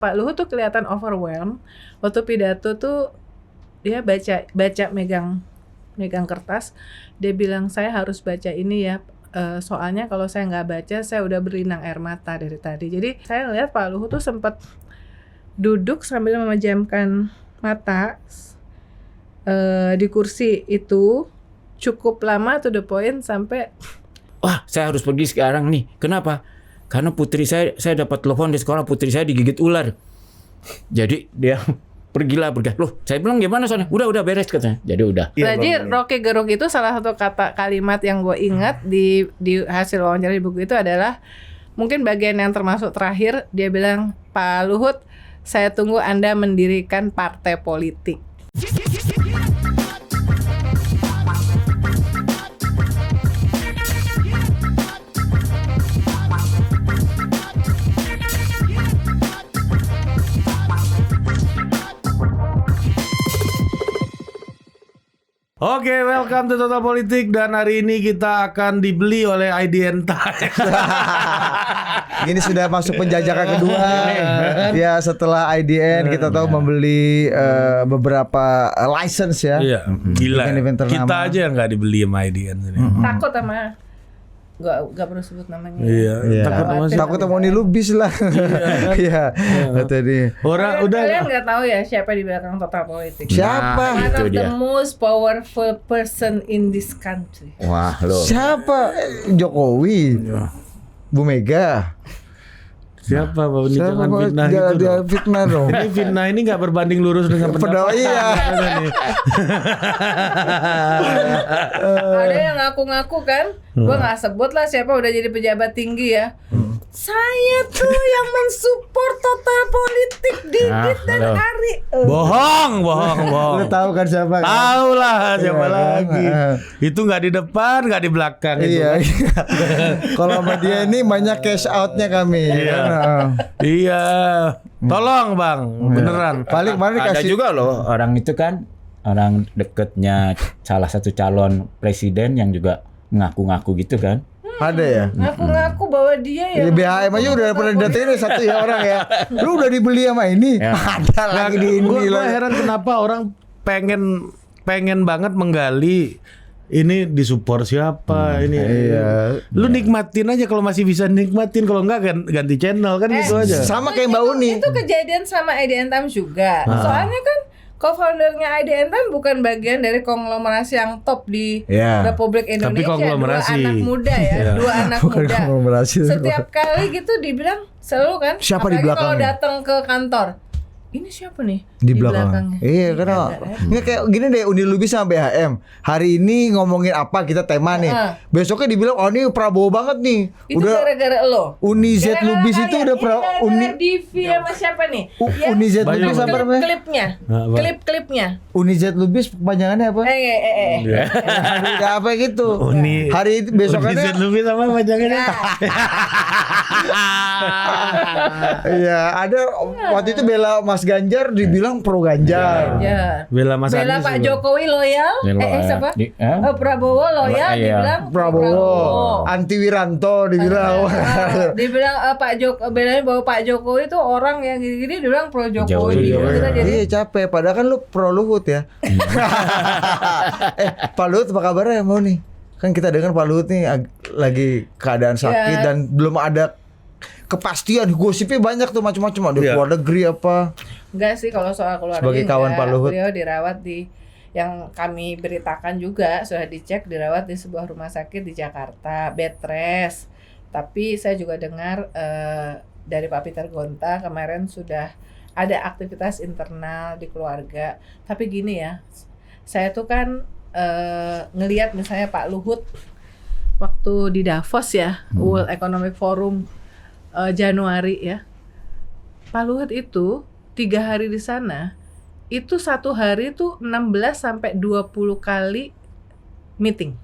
Pak Luhut tuh kelihatan overwhelmed waktu pidato tuh. Dia baca megang kertas. Dia bilang saya harus baca ini ya. Soalnya kalau saya nggak baca saya udah berlinang air mata dari tadi. Jadi saya lihat Pak Luhut tuh sempat duduk sambil memejamkan mata di kursi itu cukup lama to the point sampai wah, saya harus pergi sekarang nih. Kenapa? Karena putri saya dapat telepon di sekolah, putri saya digigit ular. Jadi dia pergi. Loh, saya bilang gimana soalnya? Udah beres katanya. Jadi udah. Jadi Rocky Gerung itu salah satu kalimat yang gue ingat di hasil wawancara di buku itu adalah mungkin bagian yang termasuk terakhir. Dia bilang, Pak Luhut, saya tunggu Anda mendirikan partai politik. Oke, welcome to Total Politik, dan hari ini kita akan dibeli oleh IDN Time. Ini sudah masuk penjajakan kedua. Ya, setelah IDN kita tahu membeli beberapa license ya. Iya, gila. Event ternama. Kita aja yang nggak dibeli sama IDN ini. Takut sama gak perlu sebut namanya. Iya. Takut mau nilubis lah. Iya. Tadi. Orang udah. Kalian nggak tahu ya siapa di belakang Total Politik? Siapa? One itu of the dia. most powerful person in this country. Wah, loh. Siapa? Jokowi. Bu Mega. Siapa Pak? Ini jangan Pak? fitnah Dia itu dong. fitnah dong. Ini fitnah ini nggak berbanding lurus dengan pendapat. Iya. Ada yang ngaku-ngaku kan, gue nggak sebut lah siapa, udah jadi pejabat tinggi ya. Saya tuh yang mensupport Total Politik Didit dan loh. Ari. Bohong. Lu tahu kan siapa? Kan? Tahu lah siapa Iya, lagi. kan? Itu nggak di depan, nggak di belakang itu. Iya. Kalau sama dia ini banyak cash outnya kami. Iya. Kan? Iya. Tolong Bang, beneran. Paling kemarin Ada dikasih juga loh orang itu kan, orang deketnya salah satu calon presiden yang juga ngaku-ngaku gitu kan. ada ya. Ngaku-ngaku bahwa dia Ya, yang BHM aja udah pernah didatain satu ya orang ya. Lu udah dibeli sama ini. Ya. Ada lagi di Gue ini lah. heran kenapa orang pengen banget menggali ini disupport siapa ini. Iya. Lu nikmatin aja kalau masih bisa nikmatin, kalau enggak ganti channel kan gitu aja. Sama kayak Mbak Uni. itu kejadian sama IDN Time juga. Soalnya kan co-foundernya IDN Time bukan bagian dari konglomerasi yang top di Ya. Republik Indonesia. konglomerasi. Dua anak muda ya, dua anak Bukan muda. konglomerasi. Setiap kali gitu dibilang selalu kan. Siapa di apalagi kalau belakangnya? datang ke kantor. Ini siapa nih Di belakang. belakangnya? Iya, karena Nggak ada. nggak kayak gini deh, Uni Lubis sama BHM. Hari ini ngomongin apa kita tema nih. Besoknya dibilang oh ini Prabowo banget nih. Itu Udah gara-gara lo. Uni Z Gara-gara Lubis kalian. itu udah Ini Uni gara-gara DV sama siapa nih? Yang Uni Z Banyak Lubis apa namanya? klip-klipnya. Apa? Klip-klipnya. Uni Z Lubis kepanjangannya apa? Iya. Udah apa gitu. Uni. Hari itu besokannya Lebih sama pajangannya. iya, ada waktu itu bela Mas Ganjar dibilang pro Ganjar. Ya. Bela Mas Bela Anies Pak juga. Jokowi loyal. Siapa? Prabowo loyal, Iya. dibilang Prabowo, anti Wiranto dibilang. Dibilang belain bahwa Pak Jokowi itu orang yang gini-gini, dibilang pro Jokowi. Jokowi. Kita jadi Iya capek, padahal kan lu pro Luhut ya. Pak Luhut apa kabarnya mau nih? Kan kita dengar Pak Luhut nih lagi keadaan sakit Ya. dan belum ada kepastian. Gosipnya banyak tuh macam-macam, ada Iya. luar negeri apa. enggak sih kalau soal keluarga. Sebagai kawan Pak Luhut. Beliau dirawat di yang kami beritakan juga sudah dicek, dirawat di sebuah rumah sakit di Jakarta, bed rest. Tapi saya juga dengar dari Pak Peter Gonta kemarin sudah ada aktivitas internal di keluarga. Tapi gini ya, saya tuh kan ngelihat misalnya Pak Luhut waktu di Davos ya, World Economic Forum Januari ya. Pak Luhut itu 3 hari di sana, itu satu hari tuh 16 sampai 20 kali meeting.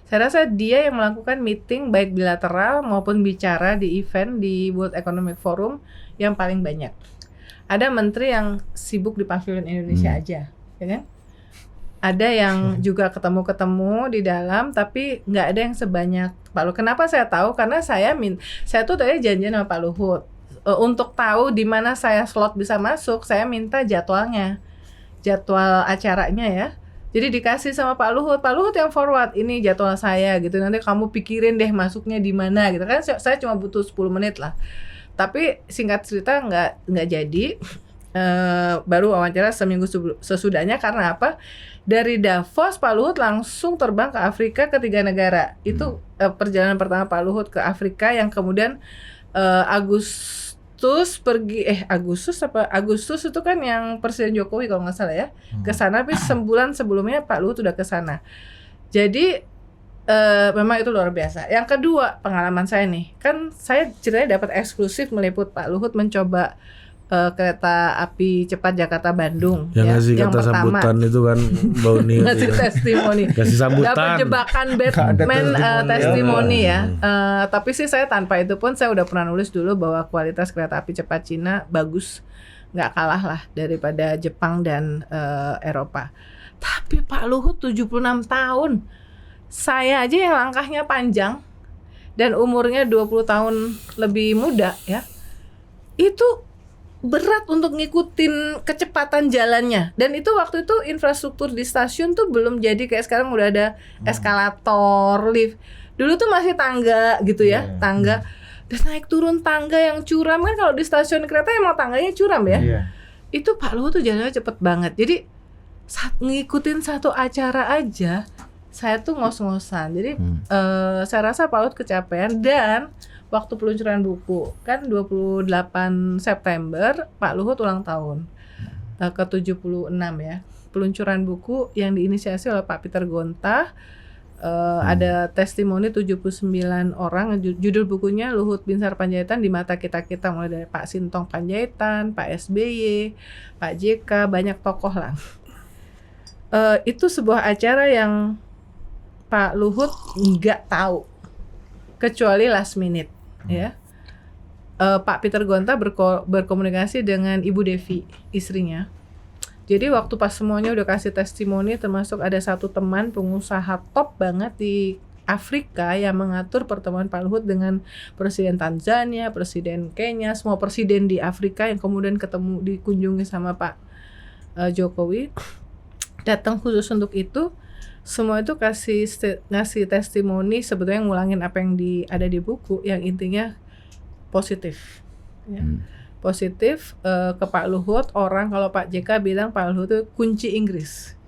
Saya rasa dia yang melakukan meeting baik bilateral maupun bicara di event di World Economic Forum yang paling banyak. Ada menteri yang sibuk di Pavilion Indonesia aja, ya kan? Ada yang juga ketemu-ketemu di dalam, tapi nggak ada yang sebanyak Pak Luhut. Kenapa saya tahu? Karena saya tuh tadi janjian sama Pak Luhut. untuk tahu di mana saya slot bisa masuk, saya minta jadwalnya, jadwal acaranya ya. Jadi dikasih sama Pak Luhut yang forward, ini jadwal saya gitu. Nanti kamu pikirin deh masuknya di mana gitu kan. Saya cuma butuh 10 menit lah. Tapi singkat cerita nggak jadi. Baru wawancara seminggu sesudahnya. Karena apa? Dari Davos Pak Luhut langsung terbang ke Afrika ke 3 negara. Itu perjalanan pertama Pak Luhut ke Afrika, yang kemudian Agustus itu kan yang Presiden Jokowi kalau nggak salah ya ke sana. Tapi sebulan sebelumnya Pak Luhut udah ke sana. Jadi memang itu luar biasa. Yang kedua, pengalaman saya nih, kan saya ceritanya dapat eksklusif meliput Pak Luhut mencoba kereta api cepat Jakarta-Bandung. Yang ngasih yang kata pertama. sambutan itu kan Bauni. Ngasih testimoni. Kasih sambutan. Dapat jebakan Batman testimoni ya. Tapi sih saya tanpa itu pun saya udah pernah nulis dulu bahwa kualitas kereta api cepat Cina bagus, nggak kalah lah daripada Jepang dan Eropa. Tapi Pak Luhut 76 tahun. Saya aja yang langkahnya panjang dan umurnya 20 tahun lebih muda ya. Itu berat untuk ngikutin kecepatan jalannya. Dan itu waktu itu infrastruktur di stasiun tuh belum jadi kayak sekarang udah ada eskalator, lift. Dulu tuh masih tangga gitu ya, tangga. Dan naik turun tangga yang curam kan, kalau di stasiun kereta emang tangganya curam ya. Itu Pak Luhut tuh jalannya cepet banget. Jadi ngikutin satu acara aja saya tuh ngos-ngosan. Jadi saya rasa Pak Luhut kecapean. Dan waktu peluncuran buku kan 28 September Pak Luhut ulang tahun ke-76 ya. Peluncuran buku yang diinisiasi oleh Pak Peter Gonta. Ada testimoni 79 orang. Judul bukunya Luhut Binsar Panjaitan di Mata Kita-Kita, mulai dari Pak Sintong Panjaitan, Pak SBY, Pak JK, banyak tokoh lah. Itu sebuah acara yang Pak Luhut nggak tahu kecuali last minute ya. Pak Peter Gonta berkomunikasi dengan Ibu Devi, istrinya. Jadi waktu pas semuanya udah kasih testimoni, termasuk ada satu teman pengusaha top banget di Afrika yang mengatur pertemuan Pak Luhut dengan Presiden Tanzania, Presiden Kenya, semua presiden di Afrika yang kemudian dikunjungi sama Pak Jokowi, datang khusus untuk itu. Semua itu ngasih testimoni, sebetulnya ngulangin apa yang ada di buku, yang intinya positif ya. Positif ke Pak Luhut. Orang kalau Pak JK bilang Pak Luhut itu kunci Inggris,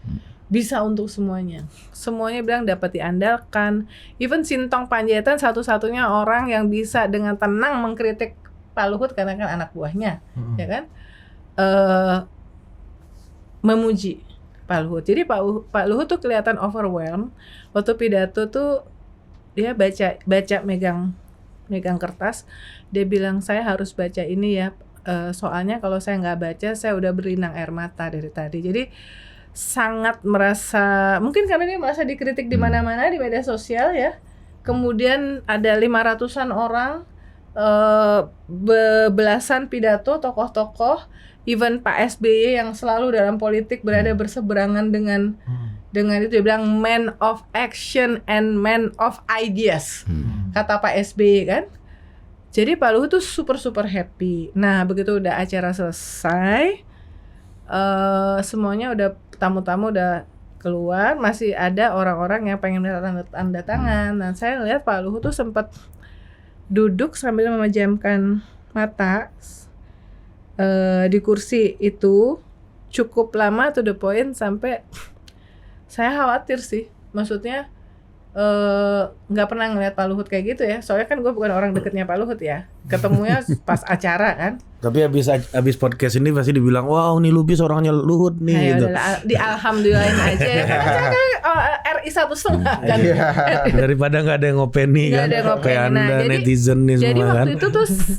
bisa untuk semuanya bilang dapat diandalkan. Even Sintong Panjaitan satu-satunya orang yang bisa dengan tenang mengkritik Pak Luhut karena kan anak buahnya ya kan, memuji Pak Luhut. Jadi Pak Luhut tuh kelihatan overwhelmed waktu pidato tuh. Dia baca megang kertas. Dia bilang, saya harus baca ini ya, soalnya kalau saya nggak baca saya udah berlinang air mata dari tadi. Jadi sangat merasa, mungkin karena dia merasa dikritik di mana-mana di media sosial ya. Kemudian ada 500-an orang, belasan pidato tokoh-tokoh. Even Pak SBY yang selalu dalam politik berada berseberangan dengan itu, dia bilang man of action and man of ideas, kata Pak SBY kan. Jadi Pak Luhut tuh super happy. Nah begitu udah acara selesai, semuanya udah, tamu-tamu udah keluar, masih ada orang-orang yang pengen tanda tangan. Nah saya lihat Pak Luhut tuh sempat duduk sambil memejamkan mata di kursi itu cukup lama, to the point, sampai saya khawatir sih. Maksudnya nggak pernah ngeliat Pak Luhut kayak gitu ya. Soalnya kan gue bukan orang deketnya Pak Luhut ya. Ketemunya pas acara kan. Tapi habis podcast ini pasti dibilang, wow nih Lubis orangnya Luhut nih. Nah, gitu. di alhamdulillahin aja ya. RI 1,5 kan. Daripada nggak ada yang ngopeni kan. Kayak Anda netizen nih semua kan. Jadi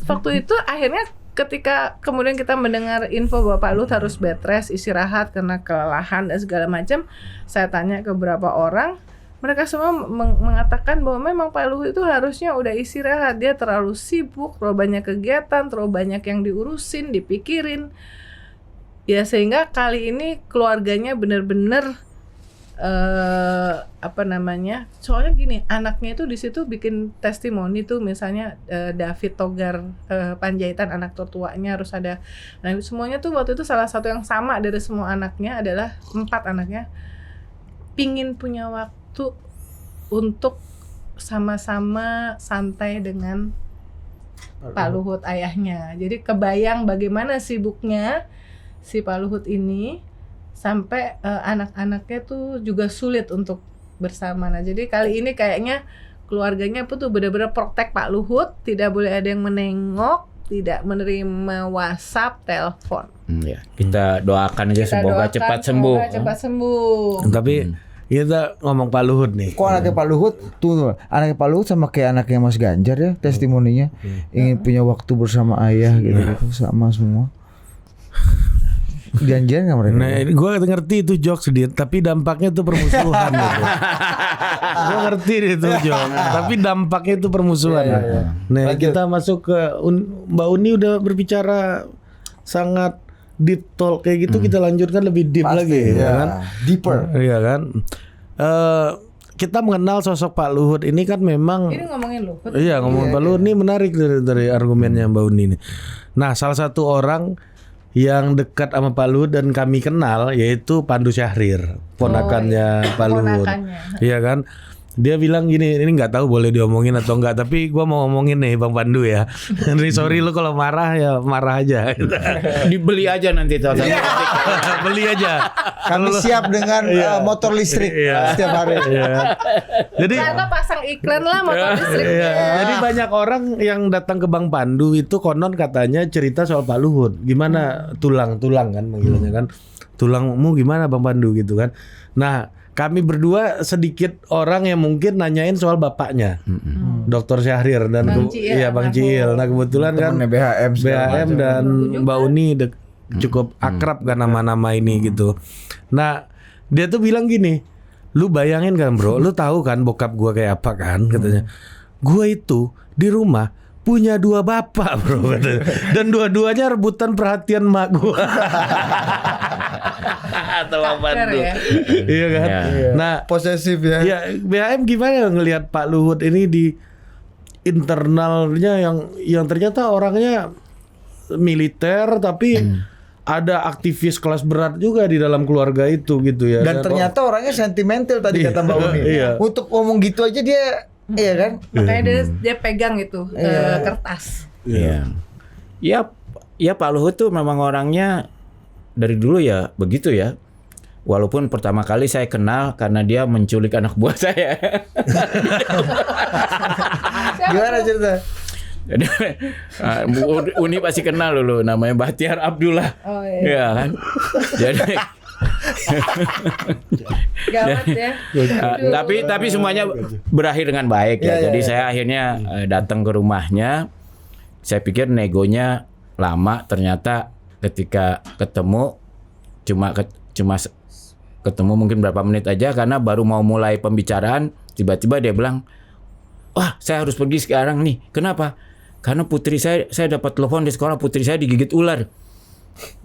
waktu itu akhirnya ketika kemudian kita mendengar info bahwa Pak Luhut harus bed rest, istirahat karena kelelahan dan segala macam, saya tanya ke beberapa orang, mereka semua mengatakan bahwa memang Pak Luhut itu harusnya udah istirahat. Dia terlalu sibuk, terlalu banyak kegiatan, terlalu banyak yang diurusin, dipikirin. Ya sehingga kali ini keluarganya benar-benar Soalnya gini, anaknya itu di situ bikin testimoni tuh, misalnya David Togar Panjaitan, anak tertuanya harus ada. Nah semuanya tuh waktu itu salah satu yang sama dari semua anaknya adalah 4 anaknya pingin punya waktu untuk sama-sama santai dengan Pak Luhut ayahnya. Jadi kebayang bagaimana sibuknya si Pak Luhut ini sampai anak-anaknya tuh juga sulit untuk bersama. Nah jadi kali ini kayaknya keluarganya tuh benar-benar protect Pak Luhut, tidak boleh ada yang menengok, tidak menerima WhatsApp, telepon. Ya, kita doakan aja semoga cepat sembuh. Semoga cepat sembuh. Tapi kita ngomong Pak Luhut nih. Kok anaknya Pak Luhut tuh, anaknya Pak Luhut sama kayak anaknya Mas Ganjar ya testimoninya, ingin punya waktu bersama ayah gitu, sama semua. Janjian nggak mereka? Nah, gue ngerti itu jokes dia, tapi dampaknya tuh permusuhan gitu. Gue ngerti itu jokes, tapi dampaknya itu permusuhan. Nah, kita masuk ke Mbak Uni udah berbicara sangat deep talk kayak gitu, kita lanjutkan lebih deep lagi, ya kan? Deeper. Iya kan? Kita mengenal sosok Pak Luhut ini kan memang. Ini ngomongin Luhut. Iya, ngomongin Pak Luhut ini menarik dari argumennya Mbak Uni ini. Nah, salah satu orang yang dekat sama Pak Luhut dan kami kenal yaitu Pandu Syahrir, ponakannya Pak Luhut. Iya kan? Dia bilang gini, ini nggak tahu boleh diomongin atau enggak, tapi gua mau ngomongin nih Bang Pandu ya. Jadi sorry lu kalau marah ya marah aja. Dibeli aja nanti tuh. Beli aja. Kami siap dengan motor listrik setiap hari. Jadi Atau pasang iklan lah motor listriknya. Jadi banyak orang yang datang ke Bang Pandu itu konon katanya cerita soal Pak Luhut. Gimana tulang kan manggilnya kan. Tulangmu gimana Bang Pandu gitu kan. Nah, kami berdua sedikit orang yang mungkin nanyain soal bapaknya, Dr. Syahrir dan Bang Ciil. Nah kebetulan kan BHM dan Mbak Uni cukup akrab kan nama-nama ini gitu. Nah dia tuh bilang gini, lu bayangin kan bro, lu tahu kan bokap gua kayak apa kan katanya. Gua itu di rumah punya 2 bapak bro katanya. Dan dua-duanya rebutan perhatian mak gua. Atau Pandu. Iya kan? Nah, Posesif ya. Ya, BHM gimana ngelihat Pak Luhut ini di internalnya yang ternyata orangnya militer tapi ada aktivis kelas berat juga di dalam keluarga itu gitu ya. Dan ternyata orangnya sentimental tadi kata Mbak Uni. Untuk ngomong gitu aja dia, iya kan? Makanya dia pegang itu kertas. Iya. Ya Pak Luhut tuh memang orangnya dari dulu ya begitu ya. Walaupun pertama kali saya kenal karena dia menculik anak buah saya. Gimana cerita? Jadi Uni pasti kenal dulu, namanya Bahtiar Abdullah. Oh iya. Ya kan. Jadi gawat ya. Tapi semuanya berakhir dengan baik ya. Jadi saya akhirnya datang ke rumahnya. Saya pikir negonya lama, ternyata ketika ketemu cuma ketemu mungkin berapa menit aja karena baru mau mulai pembicaraan tiba-tiba dia bilang, "Wah, saya harus pergi sekarang nih." Kenapa? Karena putri saya dapat telepon di sekolah putri saya digigit ular.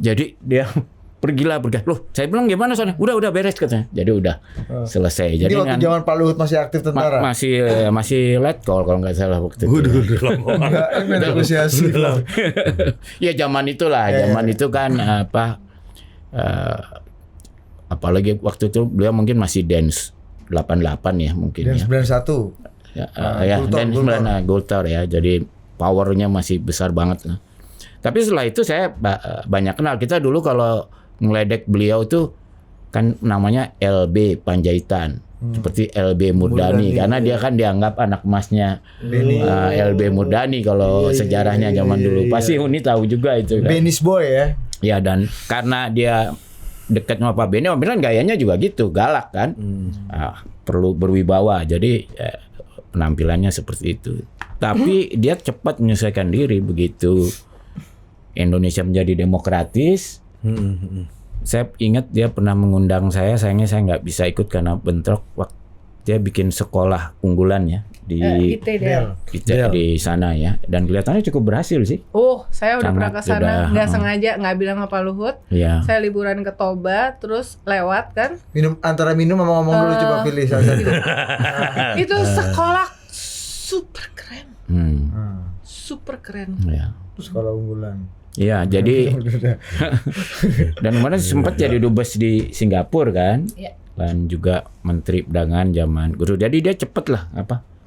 Jadi dia pergi. Loh, saya bilang gimana soalnya? Udah beres katanya. Jadi udah selesai. Jadi waktu zaman Pak Luhut masih aktif tentara. masih letkol kalau nggak salah waktu itu. Negosiasi. Ya zaman itulah, zaman itu kan apalagi waktu itu beliau mungkin masih dance 88 ya mungkin. Dan 91. Dan 9 Gultor ya. Jadi powernya masih besar banget. Tapi setelah itu saya banyak kenal. Kita dulu kalau ngeledek beliau tuh kan namanya LB Panjaitan. Seperti LB Murdani karena dia kan dianggap anak emasnya LB Murdani kalau sejarahnya zaman dulu. Pasti Uni tahu juga itu kan. Benis Boy ya. Ya dan karena dia dekat sama Pak Beni, kan gayanya juga gitu, galak kan. Perlu berwibawa. Jadi penampilannya seperti itu. Tapi dia cepat menyesuaikan diri begitu Indonesia menjadi demokratis. Saya ingat dia pernah mengundang saya, sayangnya saya nggak bisa ikut karena bentrok dia bikin sekolah unggulan ya di IT Del. di sana ya, dan kelihatannya cukup berhasil sih. Oh, saya udah pernah ke Sangat sana, sudah, nggak sengaja, nggak bilang sama Pak Luhut. Iya. Saya liburan ke Toba, terus lewat kan. Antara minum sama ngomong dulu, coba pilih salah satu. Itu sekolah super keren, super keren. Ya. Sekolah unggulan. Iya, jadi dan kemarin sempat jadi dubes di Singapura kan, Iya. dan juga Menteri Perdagangan zaman Guru. Jadi dia cepet lah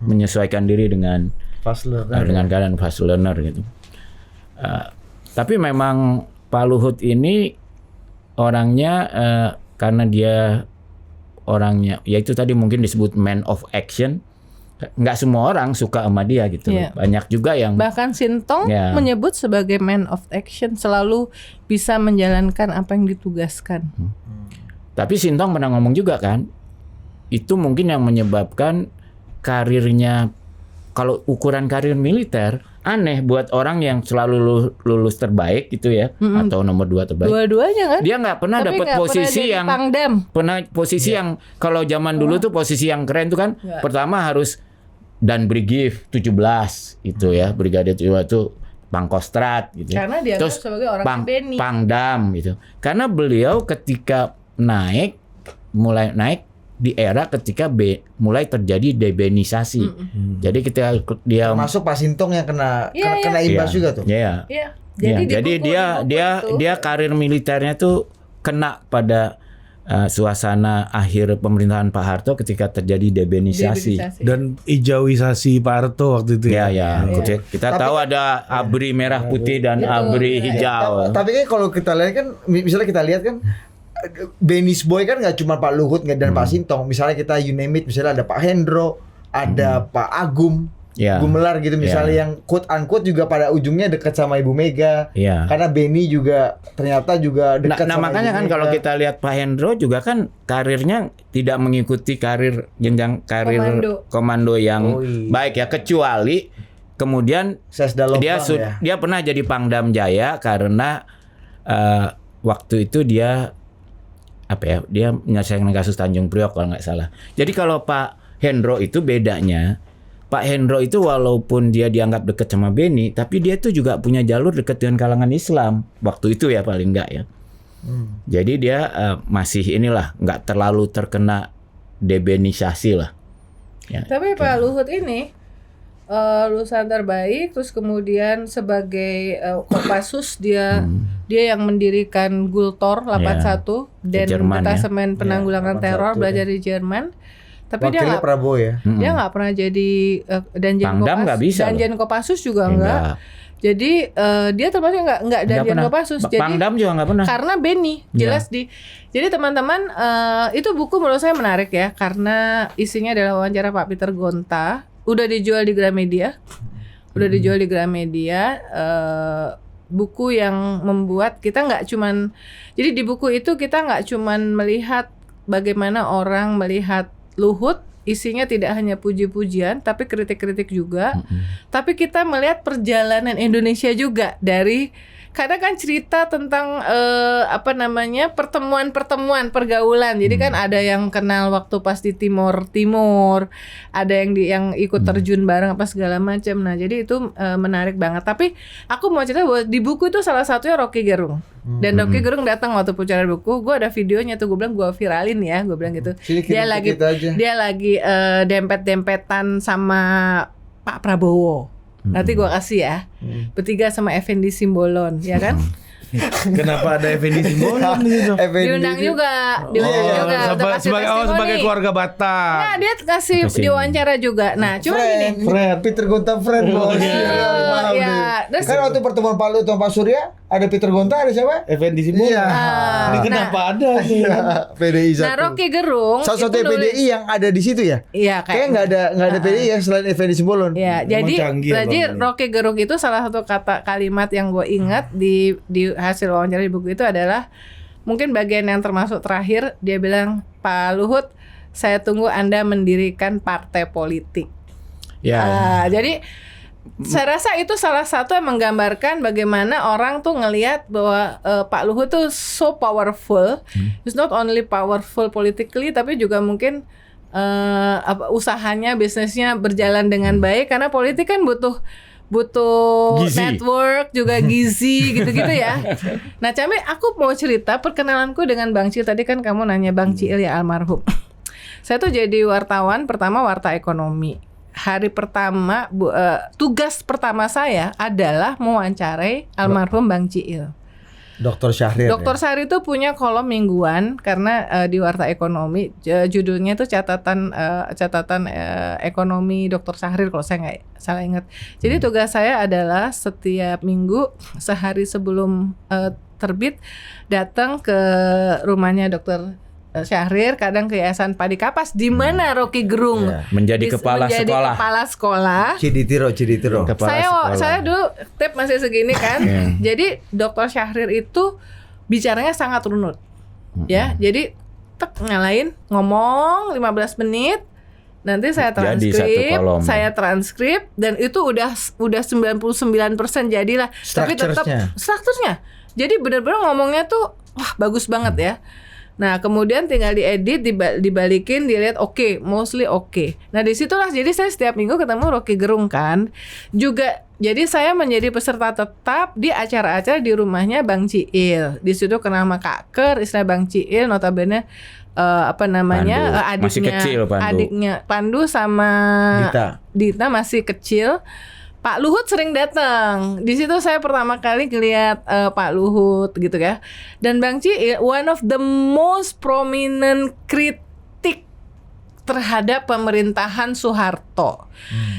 menyesuaikan diri dengan Fast learner. dengan keadaan fast learner gitu. Tapi memang Pak Luhut ini orangnya karena dia orangnya, yaitu tadi mungkin disebut man of action. Nggak semua orang suka sama dia gitu. Iya. Banyak juga yang Bahkan Sintong Ya. menyebut sebagai man of action, selalu bisa menjalankan apa yang ditugaskan. Tapi Sintong pernah ngomong juga kan, itu mungkin yang menyebabkan karirnya, kalau ukuran karir militer aneh buat orang yang selalu lulus terbaik gitu ya, atau nomor 2 terbaik. Dua-duanya kan. Dia nggak pernah Tapi dapat nggak posisi pernah jadi yang Pangdam. posisi yang kalau zaman dulu tuh posisi yang keren tuh kan Nggak. pertama harus dan Brigif 17 itu ya, Brigade 17 itu Pangkostrat gitu. Karena dia Terus sebagai orang Beni. Pangdam gitu. Karena beliau ketika mulai naik di era ketika mulai terjadi debenisasi. Jadi ketika dia Masuk Pak Sintong yang kena Iya, kena imbas Iya. juga tuh. Iya. Iya. Iya, Jadi, jadi dia karir militernya tuh kena pada suasana akhir pemerintahan Pak Harto ketika terjadi debenisasi. Dan hijauisasi Pak Harto waktu itu Ya, ya. Kita tahu ada ABRI merah putih dan ABRI hijau. Tapi kan kalau kita lihat kan, misalnya kita lihat kan, Benis Boy kan nggak cuma Pak Luhut dan Pak Sintong. Misalnya kita you name it, misalnya ada Pak Hendro, ada Pak Agum, Ya. Gumelar gitu misalnya, Ya. yang quote unquote juga pada ujungnya dekat sama Ibu Mega. Iya. Karena Beni juga ternyata juga dekat Nah, sama makanya Ibu kan Mega. kalau kita lihat Pak Hendro juga kan karirnya tidak mengikuti jenjang karir komando yang Oh, iya. baik ya, kecuali kemudian Sesda Lopang ya. dia pernah jadi Pangdam Jaya karena waktu itu dia dia menyelesaikan kasus Tanjung Priok kalau nggak salah. Jadi kalau Pak Hendro itu bedanya, Pak Hendro itu walaupun dia dianggap dekat sama Beni, tapi dia tuh juga punya jalur dekat dengan kalangan Islam waktu itu ya, paling nggak ya. Jadi dia masih inilah, nggak terlalu terkena debenisasi lah. Ya. Tapi Pak Luhut ini lulusan terbaik, terus kemudian sebagai Kopassus dia yang mendirikan Gultor 81 dan Jerman, Detasemen Penanggulangan 81 Teror, ya. belajar di Jerman. Tapi dia Wakilnya nggak Prabowo ya. dia nggak pernah jadi Danjen Pangdam nggak bisa loh. Danjen Kopassus juga enggak. Jadi dia termasuk nggak Danjen Kopassus. Jadi Pangdam juga nggak pernah. karena Beni jelas jadi teman-teman itu buku menurut saya menarik ya, karena isinya adalah wawancara Pak Peter Gonta, udah dijual di Gramedia, buku yang membuat kita nggak cuman, jadi di buku itu kita nggak cuman melihat bagaimana orang melihat Luhut, isinya tidak hanya puji-pujian tapi kritik-kritik juga. Tapi kita melihat perjalanan Indonesia juga dari, karena kan cerita tentang pertemuan pergaulan. Jadi kan ada yang kenal waktu pas di Timur, ada yang ikut terjun bareng apa segala macam. Nah, jadi itu menarik banget. Tapi aku mau cerita bahwa di buku itu salah satunya Rocky Gerung. Dan Rocky Gerung datang waktu pucara buku. Gue ada videonya tuh, gue bilang gue viralin ya, gue bilang gitu. Sini kirim ke kita aja. Dia lagi dempet-dempetan sama Pak Prabowo. Nanti gua kasih ya. Bertiga sama Effendi Simbolon, ya kan? Kenapa ada Effendi Simbolon gitu? Diundang juga untuk kasih testimoni. sebagai keluarga Batak. Nah, dia kasih diwawancara juga. Nah, cuma gini. Peter Gonta friend bos. Ya, terus Kan waktu pertemuan Pak Luhut sama Pak Surya, ada Peter Gonta, ada siapa? Effendi Simbolon. Iya. Ini kenapa ada sih? PDI Nah, satu. Rocky Gerung Satu-satunya itu nulis- PDI yang ada di situ ya? Iya, Kayaknya nggak ada PDI ya selain Effendi Simbolon. Ya, Emang jadi canggih abang ini. Rocky Gerung itu salah satu kalimat yang gue ingat di hasil wawancara di buku itu adalah mungkin bagian yang termasuk terakhir. Dia bilang, Pak Luhut, saya tunggu Anda mendirikan partai politik. Ya. Jadi saya rasa itu salah satu yang menggambarkan bagaimana orang tuh ngelihat bahwa Pak Luhut tuh so powerful. It's not only powerful politically, tapi juga mungkin usahanya, bisnisnya berjalan dengan baik, karena politik kan butuh Gizi. network juga, gizi gitu-gitu ya. Nah, Cami, aku mau cerita perkenalanku dengan Bang Ciil. Tadi kan kamu nanya Bang Ciil ya, almarhum. Saya tuh jadi wartawan pertama, warta ekonomi. Hari pertama tugas pertama saya adalah mewawancarai almarhum Bang Ciil. Dr. Syahrir. Dr. Syahrir itu punya kolom mingguan karena di Warta Ekonomi judulnya itu catatan ekonomi Dr. Syahrir kalau saya nggak salah ingat. Jadi tugas saya adalah setiap minggu sehari sebelum terbit datang ke rumahnya Dr. Syahrir, kadang ke Yayasan Padi Kapas di mana Rocky Gerung Menjadi kepala sekolah. kepala sekolah. Ciditiro. Saya dulu tip masih segini kan. Jadi Dr. Syahrir itu bicaranya sangat runut. Ya, jadi nyalain ngomong 15 menit. Nanti saya Jadi satu kolom. transkrip dan itu udah 99% jadilah. Tapi tetap strukturnya. Jadi benar-benar ngomongnya tuh wah bagus banget ya. Nah, kemudian tinggal diedit, dibalikin, dilihat mostly oke. Nah, disitulah jadi saya setiap minggu ketemu Rocky Gerung kan. Juga jadi saya menjadi peserta tetap di acara-acara di rumahnya Bang Ciil. Di situ kenal sama Kak Ker, istilah Bang Ciil, notabene Masih kecil, Pandu. adiknya Pandu sama Dita masih kecil. Pak Luhut sering datang. Di situ saya pertama kali ngelihat Pak Luhut gitu ya. Dan Bang Ciil one of the most prominent kritik terhadap pemerintahan Soeharto.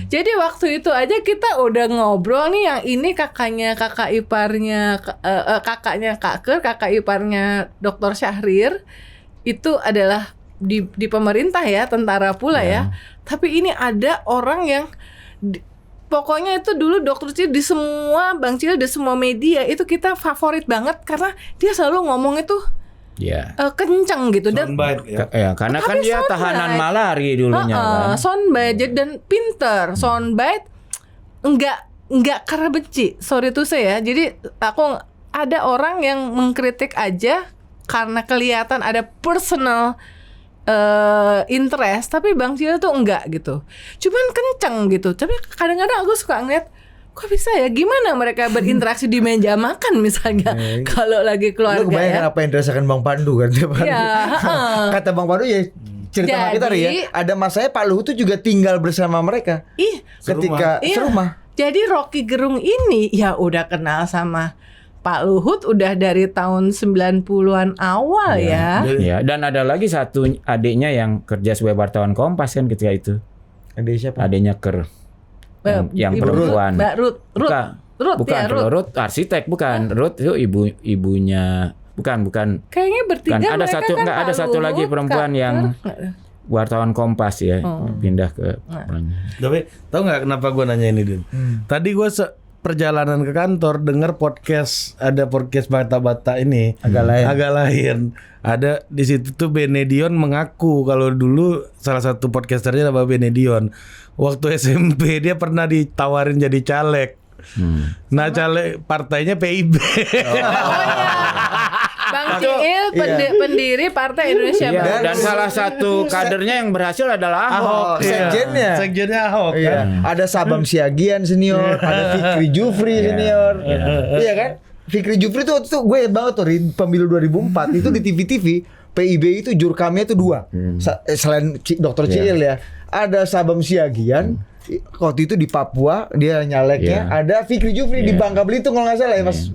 Jadi waktu itu aja kita udah ngobrol nih, yang ini kakaknya kakak iparnya kakaknya Kak Ker, kakak iparnya Dr. Syahrir itu adalah di pemerintah ya, tentara pula ya. Tapi ini ada orang yang pokoknya itu dulu Dr. Ciil di semua Bang Ciil di semua media itu kita favorit banget karena dia selalu ngomong itu kenceng gitu dan karena kan dia tahanan malari dulunya kan. Soundbite dan pinter, soundbite enggak karena benci. Sorry tuh saya. Jadi aku ada orang yang mengkritik aja karena kelihatan ada personal interest, tapi Bang Ciil tuh enggak gitu. Cuman kenceng gitu. Tapi kadang-kadang aku suka ngeliat kok bisa ya, gimana mereka berinteraksi di meja makan misalnya kalau lagi keluarga. Lu kebayangkan apa yang dirasakan Bang Pandu kan? Kata Bang Pandu ya cerita sama kita ya. Ada masanya Pak Luhut tuh juga tinggal bersama mereka. Ketika serumah. Jadi Rocky Gerung ini ya udah kenal sama Pak Luhut udah dari tahun 90-an awal ya. Iya, dan ada lagi satu adiknya yang kerja sebagai wartawan Kompas kan ketika itu. Adik siapa? Adiknya Ker. Yang perempuan. Mbak Ruth. Bukan Ruth arsitek, bukan. Ruth itu ibunya bukan. Kayaknya bertiga ada mereka satu kan ada satu lagi perempuan yang wartawan Kompas ya, pindah ke. Tapi tahu nggak kenapa gue nanya ini, Din? Tadi gue perjalanan ke kantor denger ada podcast Bata-Bata ini agak lain. Ada di situ tuh Benedion mengaku kalau dulu salah satu podcasternya nama Benedion. Waktu SMP dia pernah ditawarin jadi caleg. Nah, caleg partainya PIB. Bang Ciil pendiri Partai Indonesia Baru. Dan salah satu kadernya yang berhasil adalah Ahok. Sekjennya Ahok. Ada Sabam Siagian senior, ada Fikri Jufri senior. Iya kan? Fikri Jufri tuh gue ingat banget tuh di pemilu 2004 itu di TV-TV PIB itu jurkamnya tuh 2. Selain Dr. Ciil ya. Ada Sabam Siagian. Waktu itu di Papua dia nyaleknya. Ada Fikri Jufri di Bangka Belitung kalau nggak salah ya Mas.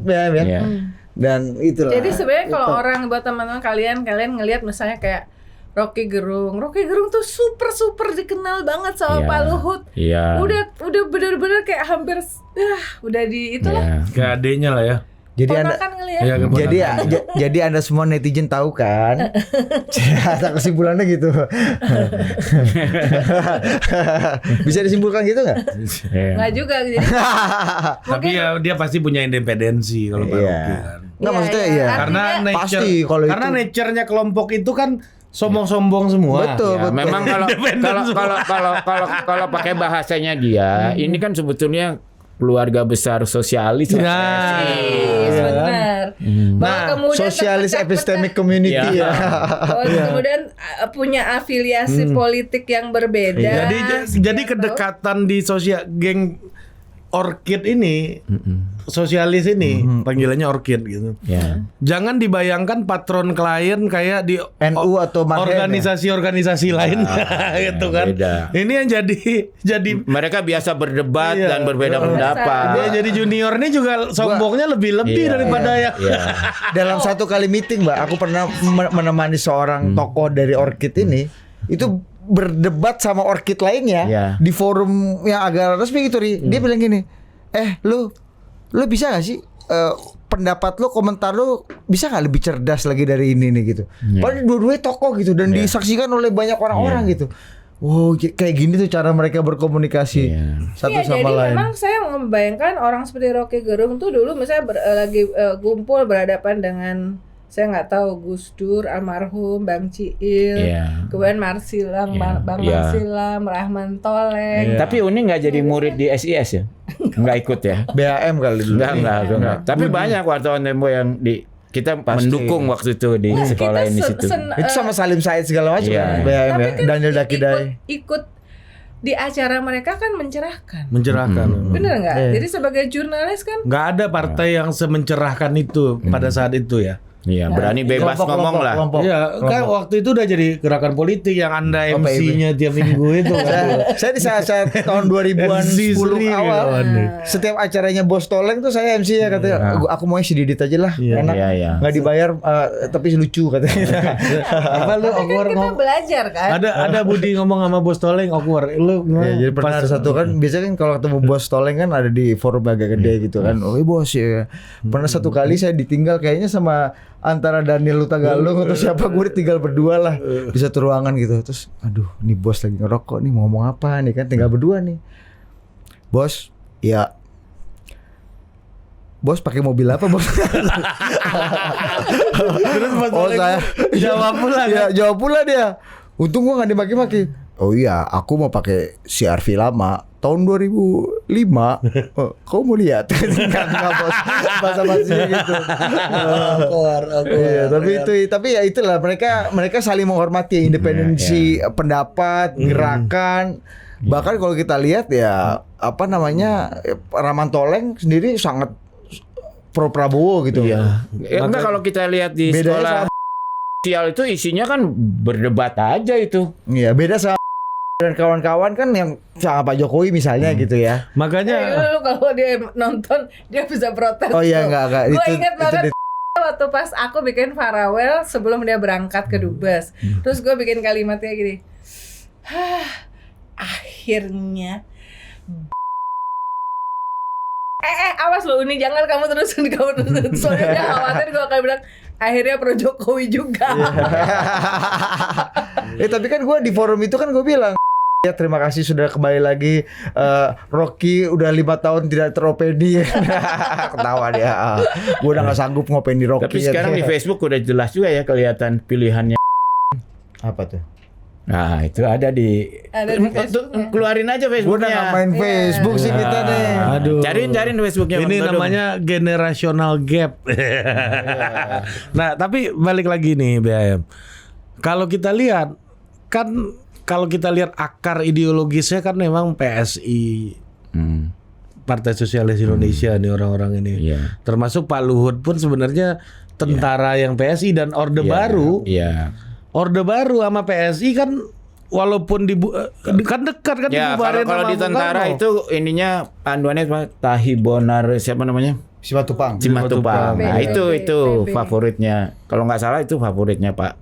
Dan itulah. Jadi sebenarnya kalau orang buat teman-teman kalian ngelihat misalnya kayak Rocky Gerung tuh super dikenal banget sama Pak Luhut. Udah benar-benar kayak hampir udah di itulah. Kayak adeknya lah ya. Jadi jadi Anda semua netizen tahu kan? Kesimpulannya gitu. Bisa disimpulkan gitu nggak? Nggak juga. Jadi, tapi ya dia pasti punya independensi kalau Pak Rocky kan. Nggak maksudnya ya. Karena pasti kalau nature-nya kelompok itu kan sombong-sombong semua. Betul. Memang kalau pakai bahasanya dia, ini kan sebetulnya keluarga besar sosialis. benar. Nah, Sosialis terpecah-pecah. epistemic community Iya. ya. Kemudian punya afiliasi politik yang berbeda. Jadi kedekatan di sosial geng Orchid ini, sosialis ini, panggilannya Orchid gitu. Ya. Jangan dibayangkan patron klien kayak di NU atau Marhen, organisasi-organisasi lain gitu kan. beda. Ini yang jadi Mereka biasa berdebat Iya. dan berbeda pendapat. dia jadi junior ini juga sombongnya lebih-lebih Iya. daripada yang Iya. Dalam satu kali meeting, Mbak, aku pernah menemani seorang tokoh dari Orchid ini, itu berdebat sama Orchid lainnya Iya. di forum yang agak resmi gitu, Ri. Dia bilang gini, lu bisa gak sih pendapat lu, komentar lu bisa nggak lebih cerdas lagi dari ini nih gitu. Padahal dua-duanya tokoh gitu dan disaksikan oleh banyak orang-orang gitu. Wow, kayak gini tuh cara mereka berkomunikasi satu Iya, sama jadi lain. memang saya membayangkan orang seperti Rocky Gerung tuh dulu misalnya lagi kumpul berhadapan dengan, saya nggak tahu, Gus Dur, almarhum, Bang Ciil, Iya. kemudian Marsilang, Iya. Bang Iya. Marsilang, Rahman Toleng. Tapi Uni nggak jadi murid di SIS ya? Nggak ikut ya? BAM kali dulu. Enggak. Tapi banyak wartawan Tempo yang kita mendukung waktu itu di sekolah ini situ. Itu sama Salim Said segala macam Iya. kan, BAM Tapi ya. kan Daniel Dakidai. ikut di acara mereka kan mencerahkan. mencerahkan. Bener nggak? Iya. Jadi sebagai jurnalis kan Nggak ada partai yang semencerahkan itu pada saat itu ya. Iya, berani bebas ngomong lah. Iya, kan waktu itu udah jadi gerakan politik yang Anda Oh, MC-nya tiap minggu itu kan. Saya di saat tahun 2000-an MC 10 sering awal, ya, setiap acaranya Bos Toleng tuh saya MC-nya, katanya, aku mau si Didit aja lah, enak, Iya. nggak dibayar, tapi lucu katanya. Apa lu kan awkward kita ngomong? belajar kan. Ada Budi ngomong sama Bos Toleng awkward. Lu Ya, jadi pernah ada satu kan, biasanya kan kalau ketemu Bos Toleng kan ada di forum agak gede gitu kan. Oh bos ya. Pernah satu kali saya ditinggal kayaknya sama antara Daniel Lutagalung atau siapa, gue ditinggal berdua lah di satu ruangan gitu. Terus aduh, nih bos lagi ngerokok nih, mau ngomong apa nih kan, tinggal berdua nih. Bos, ya. Bos pakai mobil apa, Bos? Terus Bos Oh, Toleng saya jawab pula kan? Ya, jawab pula dia. Untung gua nggak dimaki-maki. Oh iya, aku mau pakai CR-V lama tahun 2005. Oh, kamu mau lihat? Enggak, Bos. Bahasa-bahasanya gitu. Iya, tapi ya itulah, mereka saling menghormati independensi pendapat, gerakan. Bahkan kalau kita lihat ya apa namanya, Rahman Toleng sendiri sangat pro Prabowo gitu. Iya. Enggak, kalau kita lihat di Bedanya sekolah sosial itu isinya kan berdebat aja itu. Iya, beda sama dan kawan-kawan kan yang sama Pak Jokowi misalnya gitu ya. Makanya Lu kalau dia nonton dia bisa protes. Oh iya, enggak. Gue Itu ingat banget waktu pas aku bikin Farawel sebelum dia berangkat ke Dubes. Terus gue bikin kalimatnya gini. Akhirnya awas lo Uni, jangan kamu terusin. Soalnya dia khawatir gue akan bilang akhirnya pro Jokowi juga. Tapi kan gue di forum itu kan gue bilang, ya terima kasih sudah kembali lagi, Rocky udah 5 tahun tidak teropedi. Ketawa dia. Gue udah gak sanggup ngopeni Rocky. Tapi sekarang di Facebook udah jelas juga ya kelihatan pilihannya. apa tuh? Nah, itu ada di Facebook. keluarin aja Gue udah gak Facebooknya. main Facebook sih kita nih. aduh. Cariin Facebooknya. Ini Bang Todong. namanya generational gap. Nah, tapi balik lagi nih BAM. Kalau kita lihat kan, kalau kita lihat akar ideologisnya kan memang PSI, Partai Sosialis Indonesia nih orang-orang ini. Iya. Termasuk Pak Luhut pun sebenarnya tentara yang PSI dan Orde Baru. Iya. Orde Baru sama PSI kan walaupun kan dekat kan Ya, dibubarin kalau sama di Bung tentara Karno. itu ininya panduannya apa? Tahi Bonar, siapa namanya? Simatupang. Simatupang. Nah, PB. itu favoritnya. Kalau nggak salah itu favoritnya Pak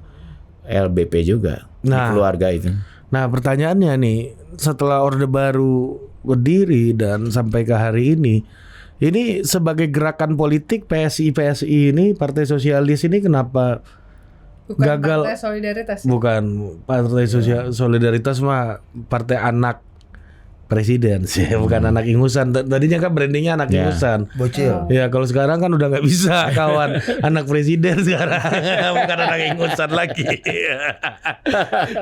LBP juga. Di Nah. keluarga itu. Nah, pertanyaannya nih, setelah Orde Baru berdiri dan sampai ke hari ini sebagai gerakan politik PSI ini, Partai Sosialis ini kenapa Bukan gagal? Partai Solidaritas. Bukan Partai Solidaritas mah partai anak presiden sih, bukan anak ingusan. Tadinya kan brandingnya anak Ya. ingusan. Bocil. Ya kalau sekarang kan udah nggak bisa kawan anak presiden sekarang, bukan anak ingusan lagi.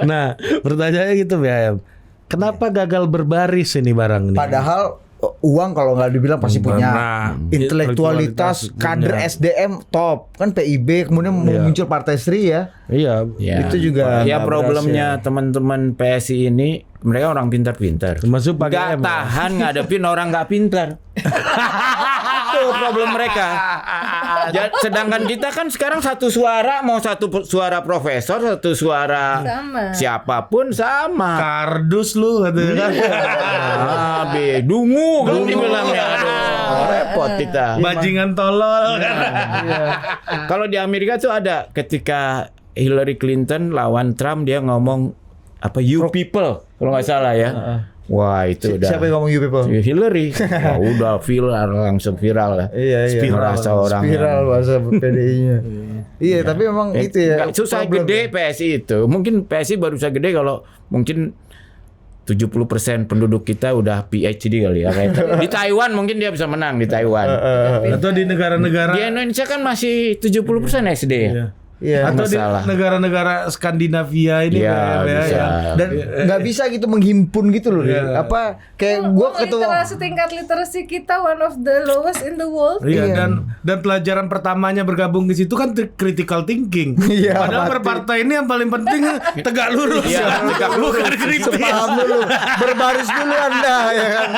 Nah pertanyaannya gitu BAM, kenapa gagal berbaris ini barang ini? Padahal uang kalau nggak dibilang pasti punya. Nah, Intelektualitas, kader punya. SDM top. Kan PIB kemudian muncul Partai Sri ya. Iya. Ya. Itu juga ya nggak problemnya teman-teman PSI ini, mereka orang pintar-pintar. Termasuk pakai Nggak M, ya? tahan ngadepin orang nggak pintar. Itu problem mereka. Sedangkan kita kan sekarang satu suara, mau satu suara profesor, satu suara Sama. siapapun sama. Kardus lu katanya kan. Dungu kan dibilangnya. Aduh, repot kita. Bajingan tolol kan. Kalau di Amerika tuh ada ketika Hillary Clinton lawan Trump, dia ngomong apa you people kalau nggak salah ya. Wah itu udah. Siapa yang ngomong you people? Hillary. Wah, udah viral, langsung viral lah. Iya. Merasa orang Spiral bahasa PDI-nya. Iya, tapi memang itu ya. susah problem gede ya. PSI itu. Mungkin PSI baru bisa gede kalau mungkin 70% penduduk kita udah PhD kali ya. Di Taiwan mungkin dia bisa menang di Taiwan. Atau di negara-negara Di Indonesia kan masih 70% SD. Iya. atau di masalah. negara-negara Skandinavia ini Iya, kan, ya, bisa. ya. Dan nggak bisa gitu menghimpun gitu loh. Iya. Apa kayak gua ketua literasi tingkat literasi kita one of the lowest in the world. Iya, dan pelajaran pertamanya bergabung di situ kan critical thinking. Iya, Padahal pasti. berpartai ini yang paling penting tegak lurus. Iya, tegak lurus. Bukan kritis. Paham dulu, berbaris dulu Anda ya kan.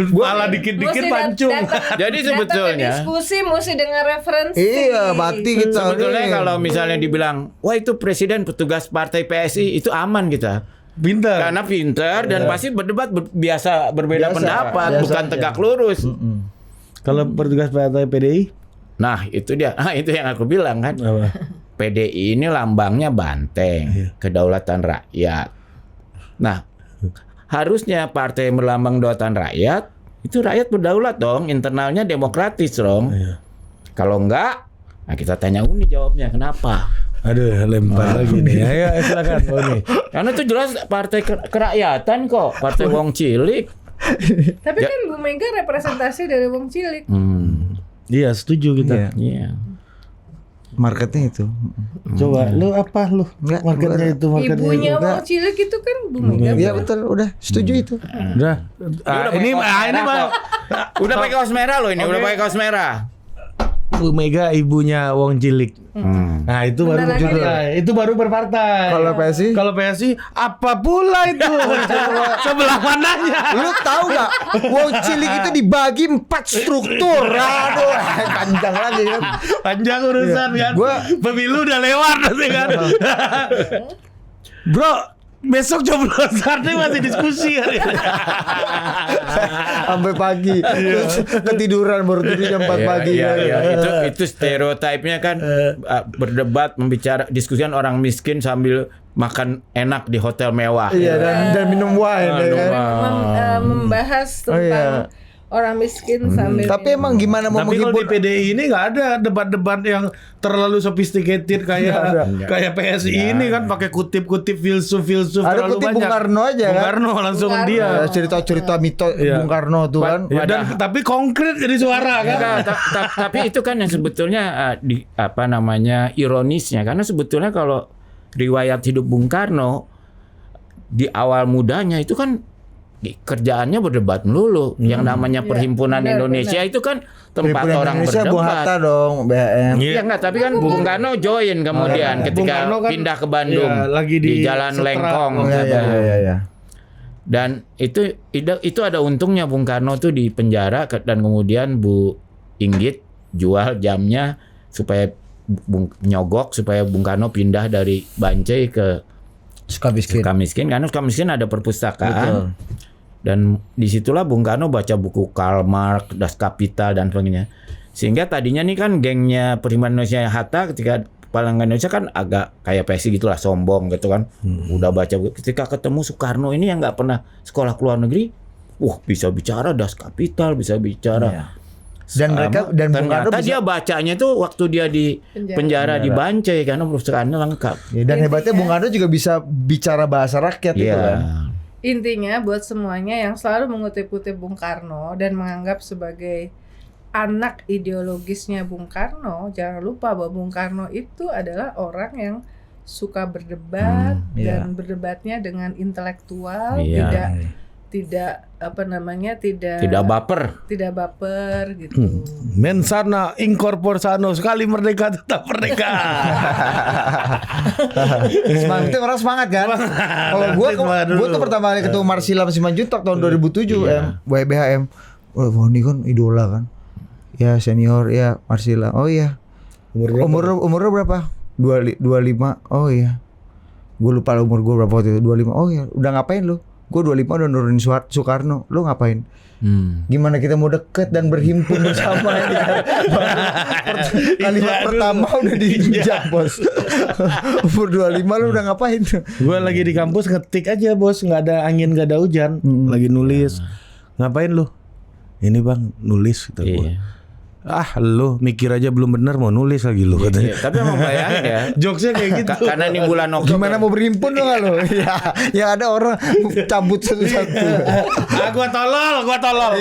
Malah dikit-dikit Mesti pancung. Jadi datang sebetulnya- ke diskusi mesti dengar referensi. Iya, mati kita. Sebetulnya nih. kalau misalnya dibilang, wah itu presiden petugas partai PSI, itu aman kita. Pintar. Karena pintar dan pasti berdebat biasa berbeda Biasa, pendapat, biasa bukan aja. tegak lurus. Kalau petugas partai PDI Nah itu dia, itu yang aku bilang kan. apa? PDI ini lambangnya banteng, kedaulatan rakyat. Nah harusnya partai yang berlambang kedaulatan rakyat, itu rakyat berdaulat dong, internalnya demokratis dong. Kalau enggak, nah kita tanya Uni jawabnya kenapa? Aduh, lempar lagi nih. Ayo silakan Uni. Karena itu jelas partai kerakyatan kok, partai wong cilik. Tapi kan Bu Mega representasi dari wong cilik. Iya, setuju kita. Iya. Marketnya itu. Coba lu apa lu? Enggak, Marketnya itu, marketnya Ibunya itu. wong cilik itu kan Bu Mega. Iya betul, udah setuju itu. Udah. Ini mah Udah pakai kaos merah loh ini, udah pakai kaos merah. Bu Mega ibunya Wong Cilik. Nah, itu baru Bentar lagi berpartai. Itu baru berpartai. Kalau PSI? Kalau PSI apa pula itu? Sebelah mananya? Lu tahu nggak? Wong cilik itu dibagi 4 struktur. Aduh, panjang lagi kan. Panjang urusan kan. Gua- Pemilu udah lewat nanti kan. Bro, besok coblosan nih masih diskusi hari ini. Sampai pagi. Terus ketiduran baru tidur jam 4 pagi. Iya, kan. iya. Itu stereotipnya kan berdebat, diskusikan orang miskin sambil makan enak di hotel mewah. Iya, dan minum wine ya kan. Membahas tentang orang miskin sambil Tapi emang gimana mau Tapi kalau di menghibur? PDI ini nggak ada debat-debat yang terlalu sophisticated kayak PSI ini kan pakai kutip-kutip filsuf Ada terlalu kutip banyak. Bung Karno aja Bung kan. Karno langsung Bung Karno. dia. Cerita-cerita mito Iya. Bung Karno tuh kan. Ya, dan tapi konkret jadi suara kan. Enggak, tapi itu kan yang sebetulnya ironisnya, karena sebetulnya kalau riwayat hidup Bung Karno di awal mudanya itu kan kerjaannya berdebat melulu. Yang namanya Perhimpunan benar, Indonesia itu kan tempat Perhimpunan orang Indonesia Bung berdebat. Hatta dong, BHM. Iya enggak, tapi kan Bung Karno join kemudian Bung ketika Karno kan, pindah ke Bandung iya, lagi di di Jalan Setra. Lengkong. Oh, Iya. Dan itu ada untungnya Bung Karno tuh di penjara dan kemudian Bu Inggit jual jamnya supaya nyogok supaya Bung Karno pindah dari Bancai ke Sukamiskin karena Sukamiskin ada perpustakaan. Dan disitulah Bung Karno baca buku Karl Marx, Das Kapital dan sebagainya. Sehingga tadinya nih kan gengnya Perhimpunan Indonesia Hatta ketika Palangan Indonesia kan agak kayak PSI gitulah, sombong gitu kan. Udah baca buku. Ketika ketemu Soekarno ini yang nggak pernah sekolah ke luar negeri, bisa bicara Das Kapital, bisa bicara. Dan mereka dan Bung Karno ternyata dia bacanya tuh waktu dia di penjara di Bancai karena perpustakaannya lengkap. Ya, dan hebatnya Bung Karno juga bisa bicara bahasa rakyat itu kan. Intinya buat semuanya yang selalu mengutip-utip Bung Karno dan menganggap sebagai anak ideologisnya Bung Karno, jangan lupa bahwa Bung Karno itu adalah orang yang suka berdebat dan berdebatnya dengan intelektual, tidak Tidak baper. tidak baper gitu. Mensana incorpor sano, sekali merdeka tetap merdeka. Semangat itu orang semangat kan? Kalau gue tuh pertama kali ketemu Marcila Simanjuntak tahun 2007 YBHM. Wah ini kan idola kan. Ya senior ya Marcila. Oh iya. Umurnya berapa? 25. Oh iya. Gue lupa umur gue berapa waktu itu. 25. Oh iya. Udah ngapain lu? Gue 25 udah nurunin Soekarno. Lu ngapain? Gimana kita mau deket dan berhimpun bersama ini kan? Kalimat pertama udah diinjak bos. Umur 25 lu udah ngapain? Gue lagi di kampus ngetik aja bos, nggak ada angin nggak ada hujan, lagi nulis. Ngapain lu? Ini bang nulis kata gue. Ah lu mikir aja belum benar mau nulis lagi lu katanya. Tapi emang bayangin ya. Jokesnya kayak gitu. Karena ini bulan Oktober. Gimana mau berhimpun dong lu? Ya ada orang cabut satu-satu. Gua tolol.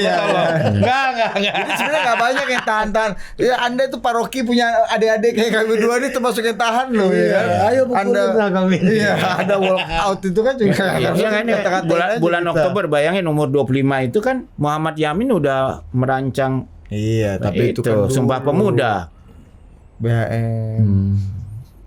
Enggak. Jadi sebenarnya nggak banyak yang tahan. Ya Anda itu paroki punya adik-adik kayak kami berdua ini termasuk yang tahan loh. Ya. Ayo pukulin lah kami. Iya, ada walk out itu kan juga. Iya kan bulan Oktober bayangin umur 25 itu kan Muhammad Yamin udah merancang. Iya, tapi itu kan Sumpah Pemuda. BHM.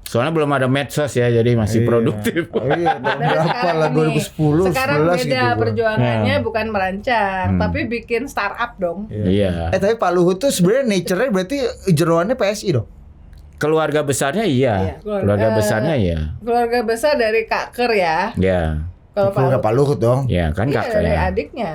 Soalnya belum ada medsos ya, jadi masih produktif. Oh iya, berapa lah 2010, Sekarang 11 beda gitu. perjuangannya, bukan merancang, tapi bikin startup dong. Iya. Tapi Pak Luhut tuh sebenarnya nature-nya berarti jeroannya PSI dong. Keluarga besarnya iya. Keluarga besarnya iya. Keluarga besar dari Kaker ya. Ya. Kalau Pak Luhut dong. Ya kan iya, dari kakaknya. adiknya.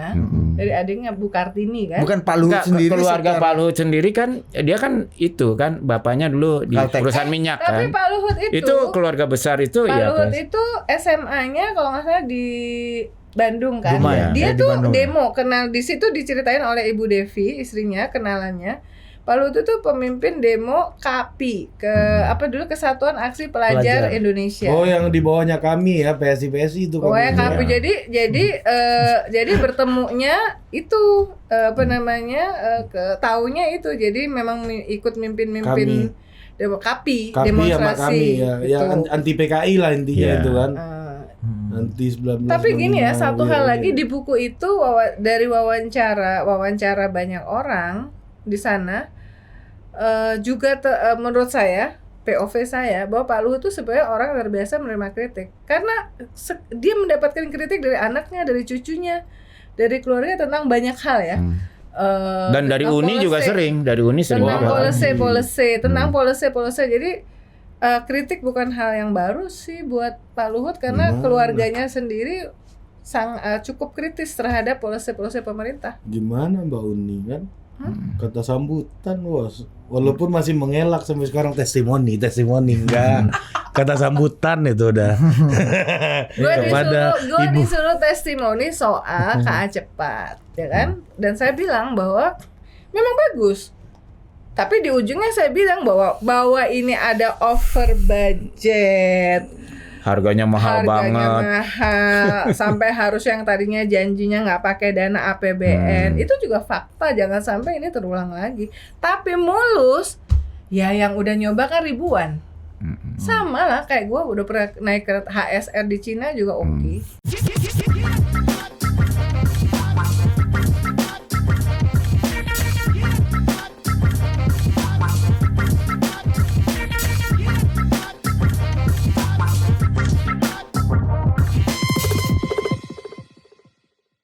Dari adiknya Bu Kartini kan. Bukan Pak Luhut sendiri. Keluarga Pak Luhut sendiri kan dia kan itu kan bapaknya dulu di Caltech. perusahaan minyak Tapi kan. Pak Luhut itu keluarga besar itu Pak ya. Luhut itu SMA-nya kalau nggak salah di Bandung kan. Lumayan. Dia Di tuh Bandung. demo kenal di situ diceritain oleh Ibu Devi istrinya kenalannya. Pak Luhut itu pemimpin demo KAPI apa dulu Kesatuan Aksi Pelajar Indonesia. Oh yang di bawahnya kami ya PSI itu. Pokoknya kami. KAPI jadi bertemunya itu taunya itu jadi memang ikut mimpin demo KAPI Kami sama demonstrasi. kami ya, gitu. yang anti PKI lah intinya Iya. itu kan. Eh, Anti 19. Tapi gini ya, satu hal lagi di di buku itu dari wawancara banyak orang di sana juga menurut saya POV saya bahwa Pak Luhut itu sebenarnya orang yang terbiasa menerima kritik karena dia mendapatkan kritik dari anaknya, dari cucunya, dari keluarga tentang banyak hal ya. Dan dari tentang Uni juga policy, sering, dari Uni sering tentang juga. tentang policy. Jadi kritik bukan hal yang baru sih buat Pak Luhut karena keluarganya sendiri cukup kritis terhadap policy pemerintah. Gimana Mbak Uni kan? Kata sambutan bos, walaupun masih mengelak sampai sekarang testimoni enggak. Kata sambutan itu udah. Gue disuruh testimoni soal KA cepat, ya kan? Dan saya bilang bahwa memang bagus. Tapi di ujungnya saya bilang bahwa ini ada over budget. Harganya mahal banget. Mahal sampai harus yang tadinya janjinya nggak pakai dana APBN. Itu juga fakta, jangan sampai ini terulang lagi. Tapi mulus, ya yang udah nyoba kan ribuan. Sama lah kayak gue udah pernah naik ke HSR di Cina juga oke.